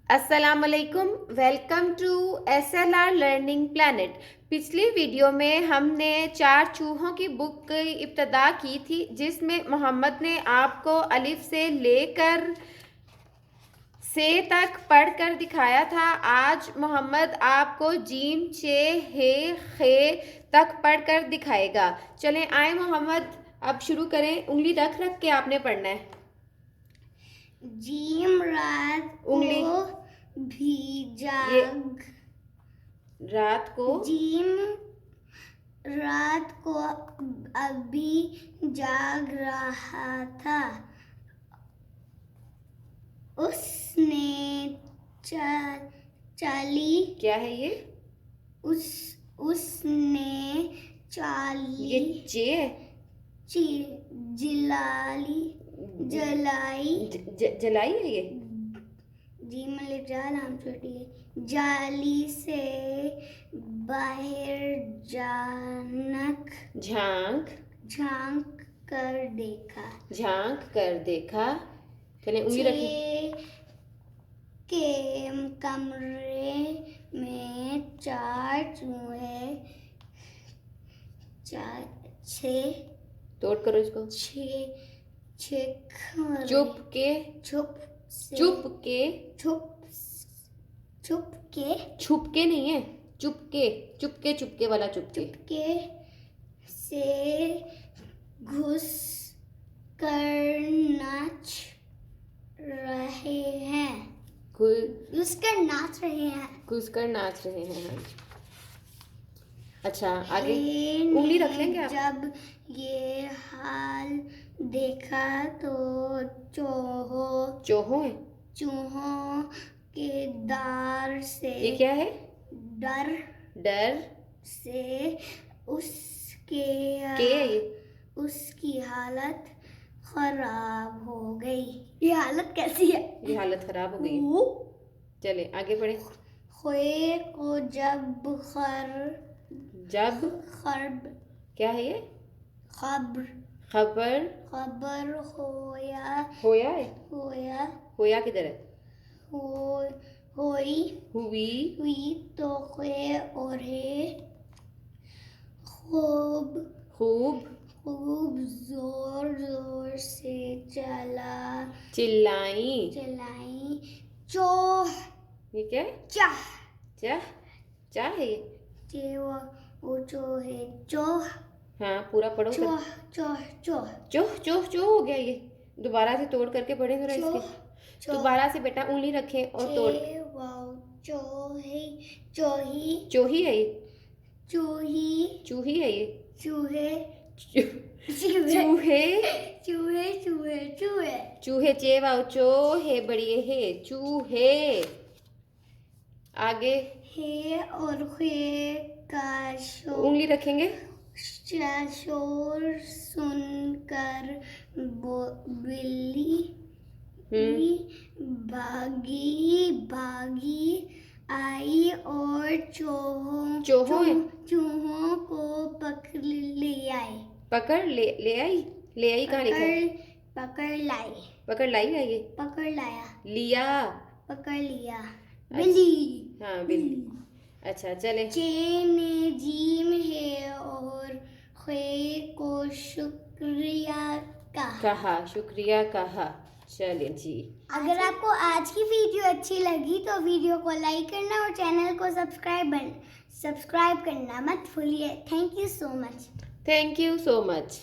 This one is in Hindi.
अस्सलामुअलैकुम, welcome to SLR learning planet. पिछली वीडियो में हमने 4 चूहों की बुक की इब्तिदा की थी, जिसमें मोहम्मद ने आपको अलिफ से लेकर से तक पढ़कर दिखाया था। आज मोहम्मद आपको जीम चे हे खे तक पढ़कर दिखाएगा। चलें आए मोहम्मद, अब शुरू करें। उंगली रख रख के आपने पढ़ना है। जीम रात उंगली को भी जाग रात को जीम रात को अभी जाग रहा था। उसने चाली क्या है ये? उसने चाली ये चे है? जलाई है ये? जी मलिक नाम छोटी है। जाली से बाहर झांक कर देखा। चले उंगली रखिए। के कमरे में 4 चूहे तोड़ करो इसको। छुपके नहीं है, चुपके वाला चुपके से घुस कर नाच रहे हैं। हाँ। अच्छा आगे उंगली रख लेंगे आप? जब ये हाल देखा तो चूहों के डर से ये क्या है? डर से उसकी हालत खराब हो गई। ये हालत कैसी है? ये हालत खराब हो गई। चले आगे बढ़े। खोए को जब क्या है ये? खबर होया किधर है? हुई तो खोए और खूब जोर से चिल्लाई। चोह। ये क्या है? चाह है ये? वो चोह। हाँ पूरा पढ़ो। चोह हो गया ये। दोबारा से तोड़ करके पढ़े जरा इसके। दोबारा से बेटा उंगली रखें और तोड़। चूही है ये? चूही है ये? चूहे चे वाओ चूहे बड़ी है चूहे। आगे हे और खे का उंगली रखेंगे। शोर सुनकर बिल्ली भागी आई और चूहों को पकड़ ले आई। ले आई कहाँ लिखा है? पकड़ लाई है ये? पकड़ लिया बिल्ली। हाँ बिल्ली। अच्छा चले। चे ने जीम है और खे को शुक्रिया कहा। चलिए जी। अगर आपको आज की वीडियो अच्छी लगी तो वीडियो को लाइक करना और चैनल को सब्सक्राइब करना मत भूलिए। Thank you so much.